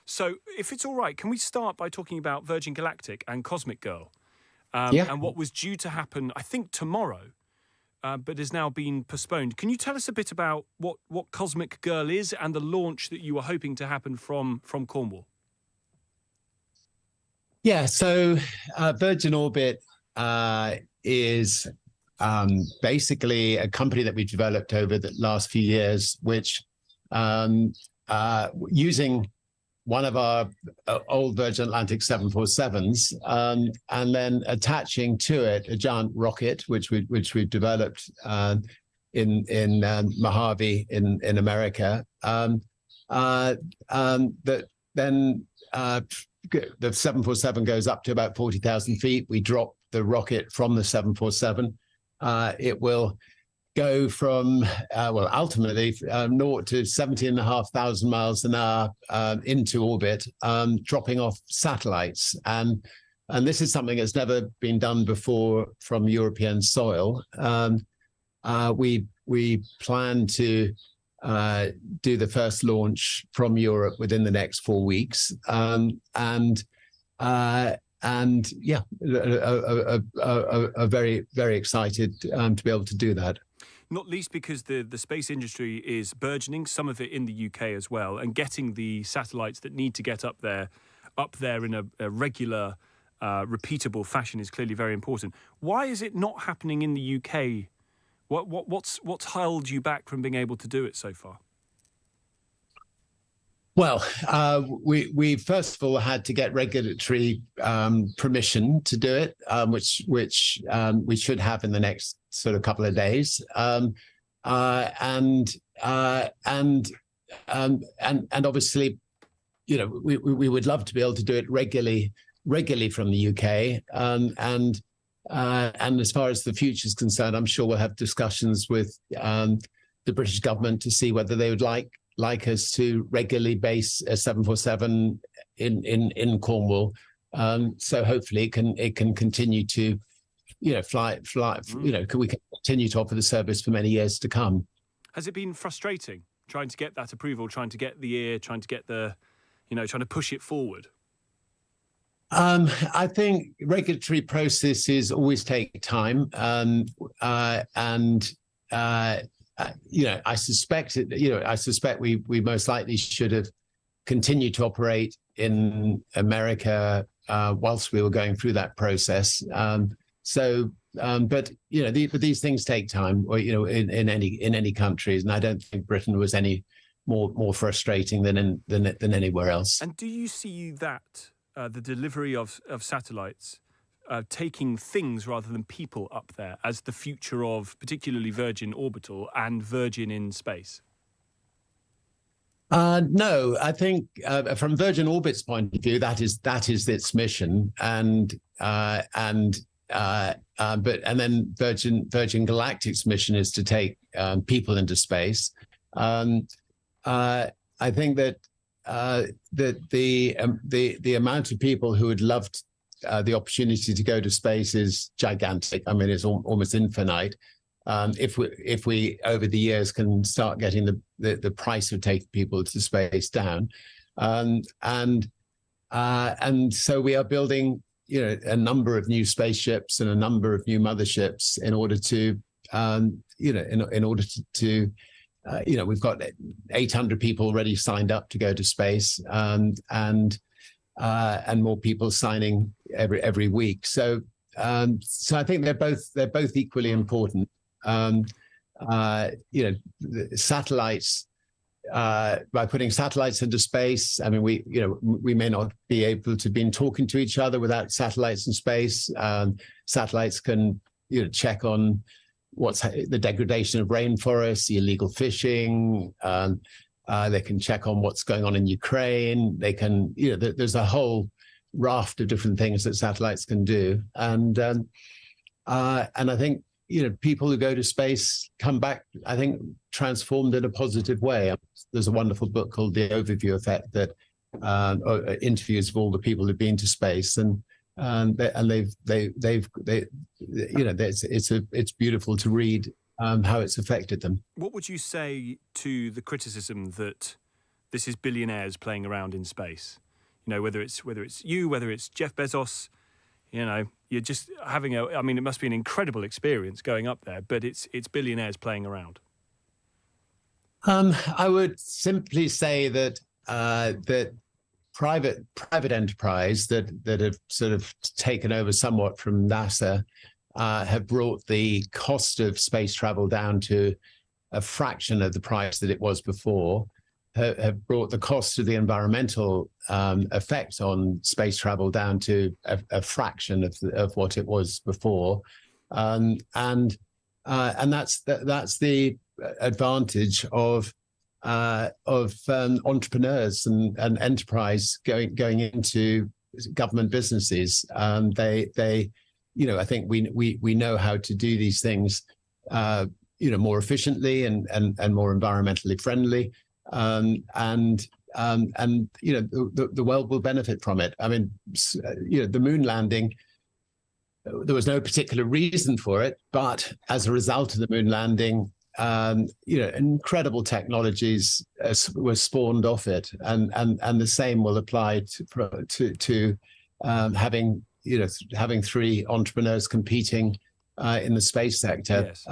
So, if it's all right, can we start by talking about Virgin Galactic and Cosmic Girl, Yeah. and what was due to happen, I think, tomorrow, but has now been postponed. Can you tell us a bit about what Cosmic Girl is and the launch that you were hoping to happen from Cornwall? Yeah, so Virgin Orbit is basically a company that we've developed over the last few years, which using one of our old Virgin Atlantic 747s, and then attaching to it a giant rocket, which we've developed in Mojave in America. That then the 747 goes up to about 40,000 feet. We drop the rocket from the 747. It will go from, ultimately 0 to 17,500 miles an hour into orbit, dropping off satellites. And this is something that's never been done before from European soil. We plan to do the first launch from Europe within the next 4 weeks. Yeah, very, very excited to be able to do that. Not least because the space industry is burgeoning, some of it in the UK as well, and getting the satellites that need to get up there in a regular, repeatable fashion is clearly very important. Why is it not happening in the UK? What's held you back from being able to do it so far? Well, we first of all had to get regulatory permission to do it, which we should have in the next sort of couple of days, and obviously, you know, we would love to be able to do it regularly from the UK, and as far as the future is concerned, I'm sure we'll have discussions with the British government to see whether they would like us to regularly base a 747 in Cornwall. So hopefully it can continue to, you know, fly. You know, we can continue to offer the service for many years to come. Has it been frustrating trying to get that approval, trying to get the ear, trying to get the, you know, trying to push it forward? I think regulatory processes always take time, you know, I suspect we most likely should have continued to operate in America whilst we were going through that process. But you know, these things take time, or you know, in any countries, and I don't think Britain was any more frustrating than anywhere else. And do you see that the delivery of satellites taking things rather than people up there as the future of particularly Virgin Orbital and Virgin in space? No, I think from Virgin Orbit's point of view, that is its mission, but then Virgin Galactic's mission is to take people into space. I think that the amount of people who would love the opportunity to go to space is gigantic. I mean, it's almost infinite. If we over the years can start getting the price of taking people to space down, and so we are building, you know, a number of new spaceships and a number of new motherships in order to, you know, we've got 800 people already signed up to go to space, and more people signing every week. So I think they're both equally important. You know, the satellites, by putting satellites into space, I mean, we may not be able to be talking to each other without satellites in space. Satellites can, you know, check on what's the degradation of rainforests, the illegal fishing. They can check on what's going on in Ukraine. They can, you know, there's a whole raft of different things that satellites can do. And I think, you know, people who go to space come back, I think, transformed in a positive way. There's a wonderful book called The Overview Effect that interviews of all the people who've been to space, and they've you know, it's beautiful to read how it's affected them. What would you say to the criticism that This is billionaires playing around in space. You know, whether it's you, whether it's Jeff Bezos, you know, you're just having I mean, it must be an incredible experience going up there, but it's billionaires playing around. I would simply say that that private enterprise that have sort of taken over somewhat from NASA have brought the cost of space travel down to a fraction of the price that it was before, have brought the cost of the environmental effect on space travel down to a fraction of what it was before, and that's the advantage of entrepreneurs and enterprise going into government businesses. They you know, I think we know how to do these things you know, more efficiently and more environmentally friendly, and you know, the world will benefit from it. I mean, you know, the moon landing, there was no particular reason for it, but as a result of the moon landing, you know, incredible technologies were spawned off it, and the same will apply to having, you know, having three entrepreneurs competing in the space sector. Yes.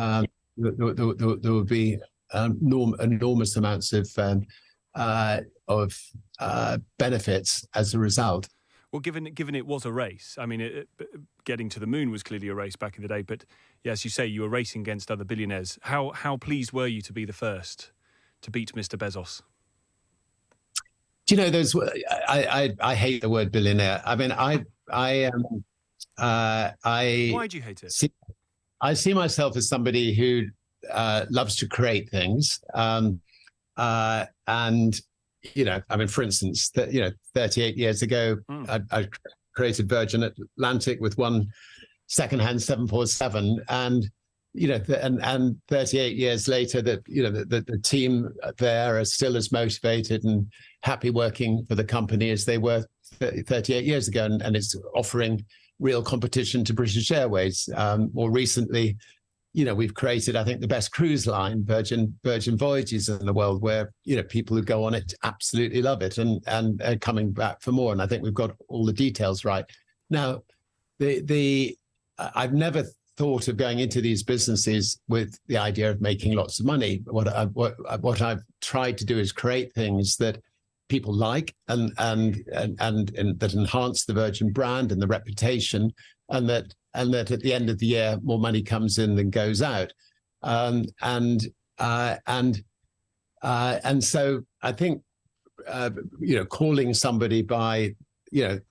There will be enormous amounts of benefits as a result. Well, given it was a race, I mean, getting to the moon was clearly a race back in the day. But yeah, as you say, you were racing against other billionaires. How pleased were you to be the first to beat Mr. Bezos? Do you know, I hate the word billionaire. I mean, why do you hate it? I see myself as somebody who loves to create things, and you know, I mean, for instance, you know, 38 years ago, I created Virgin Atlantic with one secondhand 747, and you know, and 38 years later, that you know, the team there are still as motivated and happy working for the company as they were 38 years ago, and it's offering real competition to British Airways. More recently, you know, we've created, I think, the best cruise line, Virgin Voyages in the world, where, you know, people who go on it absolutely love it and are coming back for more. And I think we've got all the details right. Now, I've never thought of going into these businesses with the idea of making lots of money. What I've tried to do is create things that people like and that enhance the Virgin brand and the reputation, and that at the end of the year more money comes in than goes out, and so I think you know, calling somebody by their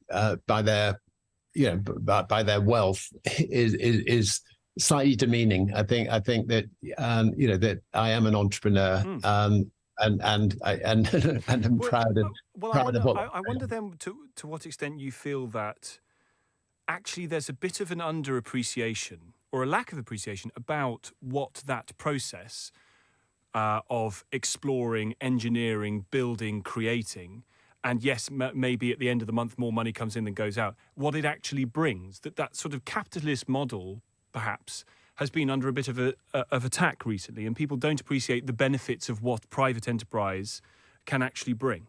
wealth is slightly demeaning. I think that you know, that I am an entrepreneur. And I'm proud of what I wonder then to what extent you feel that actually there's a bit of an underappreciation or a lack of appreciation about what that process of exploring, engineering, building, creating, and yes, maybe at the end of the month more money comes in than goes out, what it actually brings, that sort of capitalist model perhaps has been under a bit of attack recently, and people don't appreciate the benefits of what private enterprise can actually bring.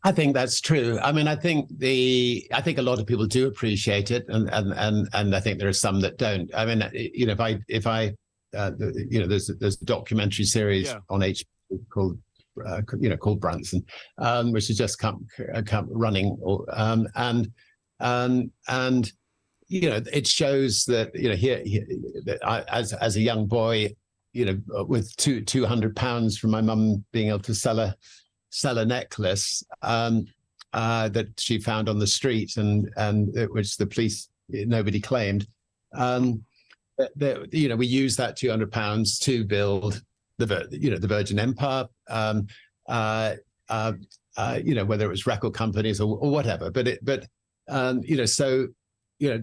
I think that's true. I mean, I think a lot of people do appreciate it, and I think there are some that don't. I mean, you know, if I you know, there's a documentary series on HBO called called Branson, which has just come running, and you know, it shows that, you know, here that as a young boy, you know, with £200 from my mum being able to sell a necklace that she found on the street, and which the police, nobody claimed. You know, we used that £200 to build the Virgin Empire. You know, whether it was record companies or whatever, but you know, so. You know,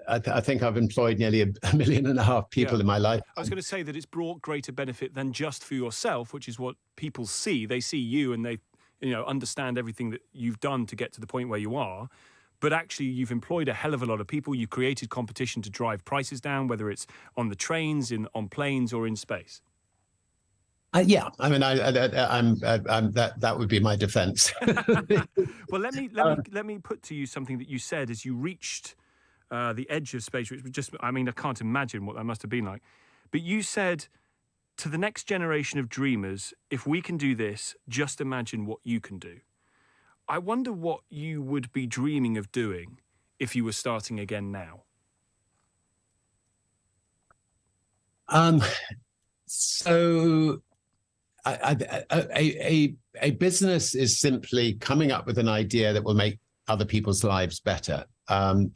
I think I've employed nearly 1.5 million people in my life. I was going to say that it's brought greater benefit than just for yourself, which is what people see. They see you and they, you know, understand everything that you've done to get to the point where you are. But actually, you've employed a hell of a lot of people. You created competition to drive prices down, whether it's on the trains, on planes, or in space. Yeah, I mean, that would be my defense. Well, let me put to you something that you said as you reached the edge of space, which was just, I mean, I can't imagine what that must have been like. But you said, to the next generation of dreamers, if we can do this, just imagine what you can do. I wonder what you would be dreaming of doing if you were starting again now. So a business is simply coming up with an idea that will make other people's lives better, and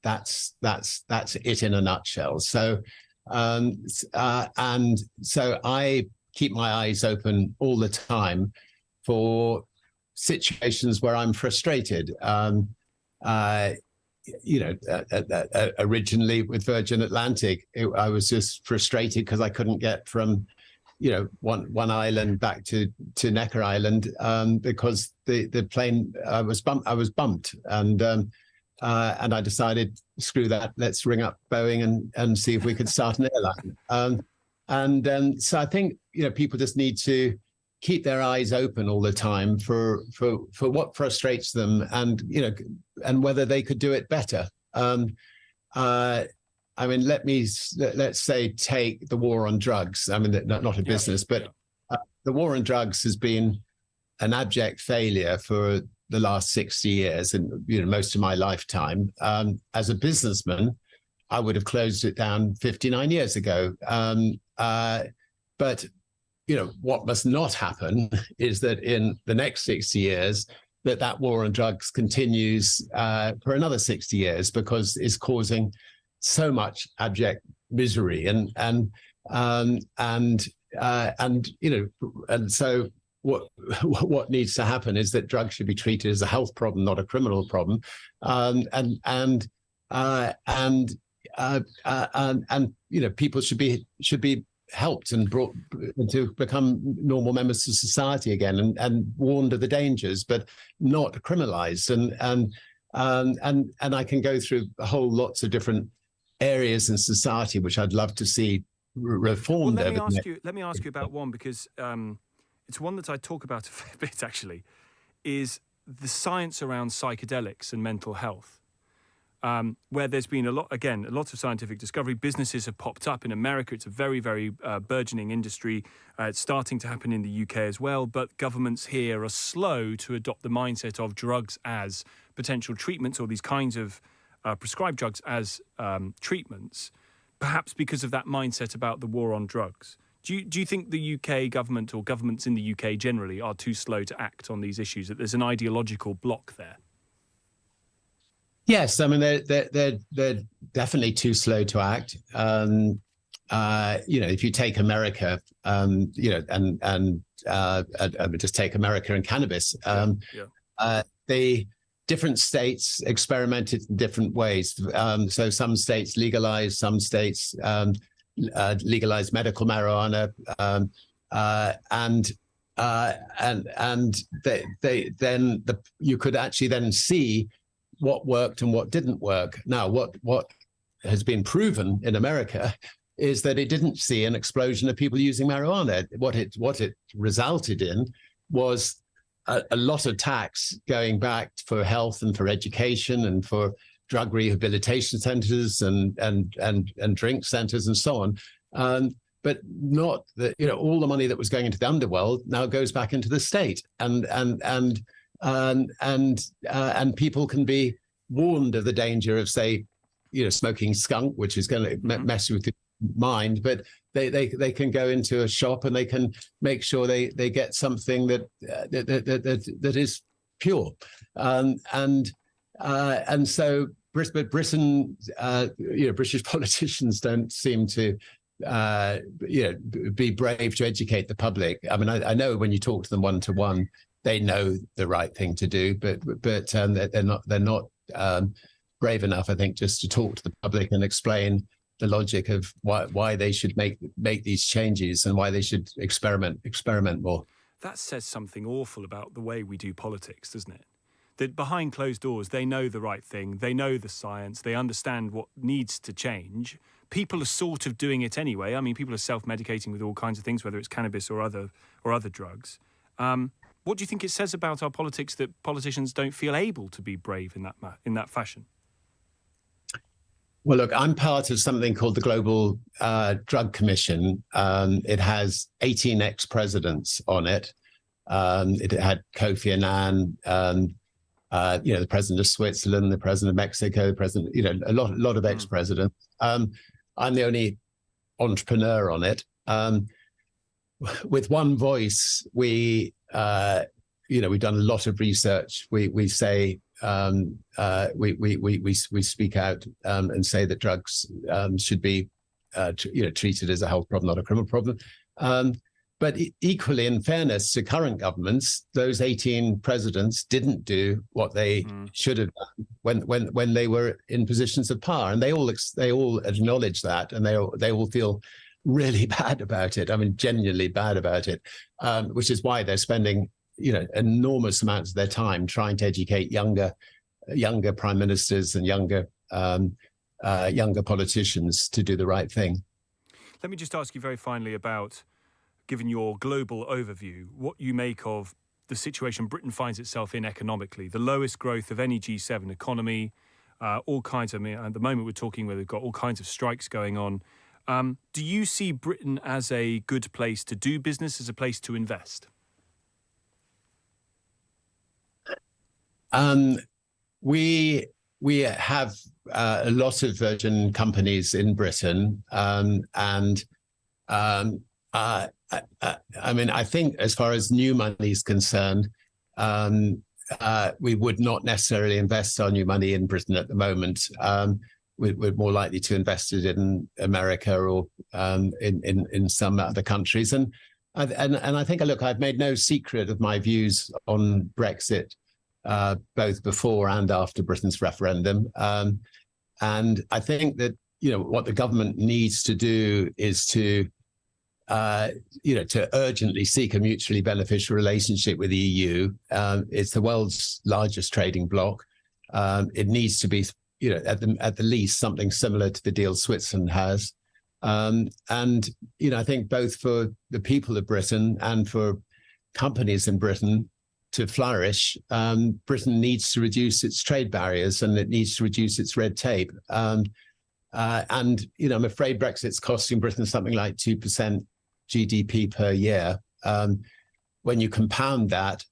that's it in a nutshell. So and so I keep my eyes open all the time for situations where I'm frustrated. Originally with Virgin Atlantic, I was just frustrated because I couldn't get from one island back to Necker Island because the plane was bumped, and I decided, screw that, let's ring up Boeing and see if we could start an airline. So I think people just need to keep their eyes open all the time for what frustrates them, and whether they could do it better. I mean, let's say take the war on drugs. I mean, not a business, but the war on drugs has been an abject failure for the last 60 years, and most of my lifetime. As a businessman, I would have closed it down 59 years ago. But what must not happen is that in the next 60 years, that war on drugs continues for another 60 years, because it's causing so much abject misery, and so what needs to happen is that drugs should be treated as a health problem, not a criminal problem, people should be helped and brought to become normal members of society again, and warned of the dangers, but not criminalized. And I can go through a whole lots of different areas in society which I'd love to see reformed. Well, let me ask you about one, because it's one that I talk about a fair bit, actually, is the science around psychedelics and mental health. Where there's been a lot of scientific discovery. Businesses have popped up in America. It's a very, very burgeoning industry. It's starting to happen in the UK as well. But governments here are slow to adopt the mindset of drugs as potential treatments, or these kinds of prescribed drugs as treatments, perhaps because of that mindset about the war on drugs. Do you think the UK government, or governments in the UK generally, are too slow to act on these issues, that there's an ideological block there? Yes, I mean they're definitely too slow to act. If you take America, and just take America and cannabis, the different states experimented in different ways. So some states legalized, some states legalized medical marijuana, you could actually then see what worked and what didn't work. Now, what has been proven in America is that it didn't see an explosion of people using marijuana. What it resulted in was a lot of tax going back for health and for education and for drug rehabilitation centers and drink centers and so on. But not that all the money that was going into the underworld now goes back into the state, and people can be warned of the danger of, say, smoking skunk, which is going to mess with the mind, but they can go into a shop and they can make sure they get something that is pure, and so Britain, British politicians don't seem to be brave to educate the public. I mean, I know when you talk to them one to one, they know the right thing to do, but they're not brave enough, I think, just to talk to the public and explain the logic of why they should make these changes and why they should experiment more. That says something awful about the way we do politics, doesn't it? that behind closed doors, they know the right thing, they know the science, they understand what needs to change. People are sort of doing it anyway. I mean, people are self-medicating with all kinds of things, whether it's cannabis or other drugs. What do you think it says about our politics that politicians don't feel able to be brave in that fashion? Well, look, I'm part of something called the Global Drug Commission. It has 18 ex-presidents on it. It had Kofi Annan, the president of Switzerland, the president of Mexico, the president, a lot of ex-presidents. I'm the only entrepreneur on it. With one voice, we've done a lot of research. We say we speak out and say that drugs should be treated as a health problem, not a criminal problem. But equally, in fairness to current governments, those 18 presidents didn't do what they should have done when they were in positions of power, and they all acknowledge that, and they all feel really bad about it. I mean, genuinely bad about it, which is why they're spending enormous amounts of their time trying to educate younger prime ministers and younger politicians to do the right thing. Let me just ask you very finally about, given your global overview, what you make of the situation Britain finds itself in economically, the lowest growth of any G7 economy, all kinds of, at the moment we're talking where they've got all kinds of strikes going on. Do you see Britain as a good place to do business, as a place to invest? We have a lot of virgin companies in Britain, I think as far as new money is concerned, we would not necessarily invest our new money in Britain at the moment. We're more likely to invest it in America or in some other countries. And I think, look, I've made no secret of my views on Brexit, both before and after Britain's referendum. And I think that, what the government needs to do is to urgently seek a mutually beneficial relationship with the EU. It's the world's largest trading bloc. It needs to be, at the least, something similar to the deal Switzerland has. I think both for the people of Britain and for companies in Britain to flourish, Britain needs to reduce its trade barriers and it needs to reduce its red tape. I'm afraid Brexit's costing Britain something like 2% GDP per year. When you compound that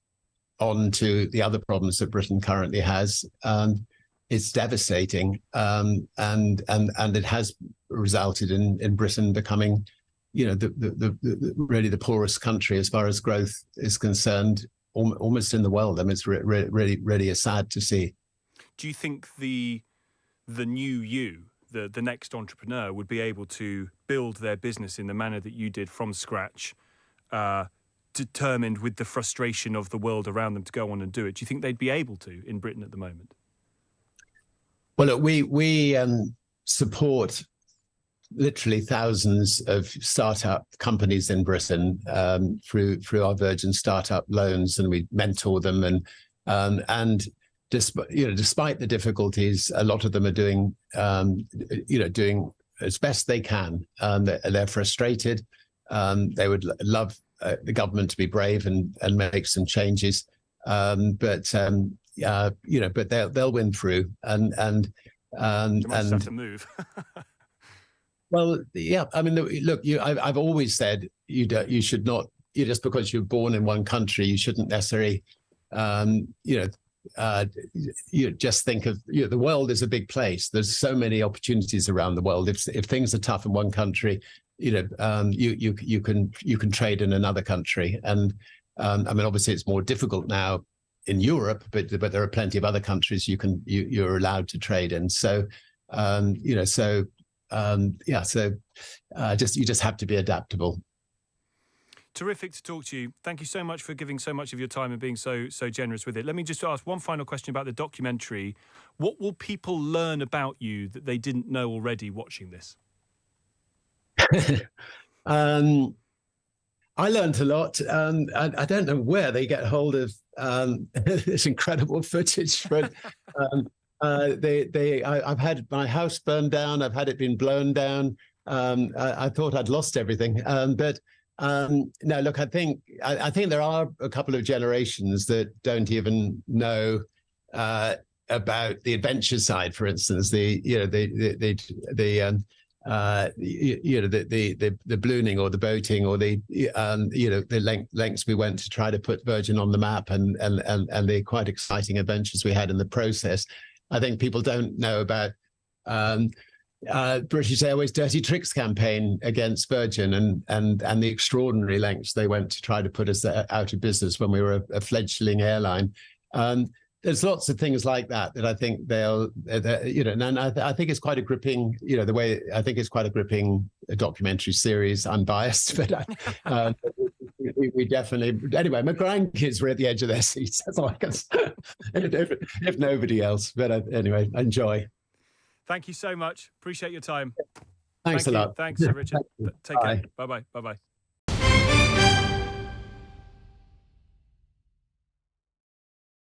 onto the other problems that Britain currently has, it's devastating, and it has resulted in Britain becoming, really the poorest country as far as growth is concerned, almost in the world. I mean, it's really sad to see. Do you think the new you, the next entrepreneur, would be able to build their business in the manner that you did from scratch, determined with the frustration of the world around them to go on and do it? Do you think they'd be able to in Britain at the moment? Well, look, we support literally thousands of startup companies in Britain through our Virgin Startup loans, and we mentor them. And despite the difficulties, a lot of them are doing as best they can. They're frustrated. They would love the government to be brave and make some changes. But they'll win through. And have to move. Well, yeah. I mean, look, I've always said you should not. Just because you're born in one country, you shouldn't necessarily, you just think of, the world is a big place. There's so many opportunities around the world. If things are tough in one country, you can trade in another country. And obviously it's more difficult now in Europe, but there are plenty of other countries you're allowed to trade in. So you just have to be adaptable. Terrific to talk to you. Thank you so much for giving so much of your time and being so generous with it. Let me just ask one final question about the documentary. What will people learn about you that they didn't know already watching this? I learned a lot. I don't know where they get hold of this incredible footage, but I've had my house burned down. I've had it been blown down. I thought I'd lost everything, but no. Look, I think there are a couple of generations that don't even know about the adventure side. For instance, the ballooning or the boating or the lengths we went to try to put Virgin on the map, and the quite exciting adventures we had in the process. I think people don't know about British Airways' Dirty Tricks campaign against Virgin, and the extraordinary lengths they went to try to put us out of business when we were a fledgling airline. There's lots of things like that I think they'll, and I think it's quite a gripping, the way I think it's quite a gripping documentary series, unbiased, but we definitely, anyway, my grandkids were at the edge of their seats. That's all I can say, if nobody else, but anyway, enjoy. Thank you so much. Appreciate your time. Thanks a lot. Thanks, Sir Richard. Take care. Bye-bye. Bye-bye.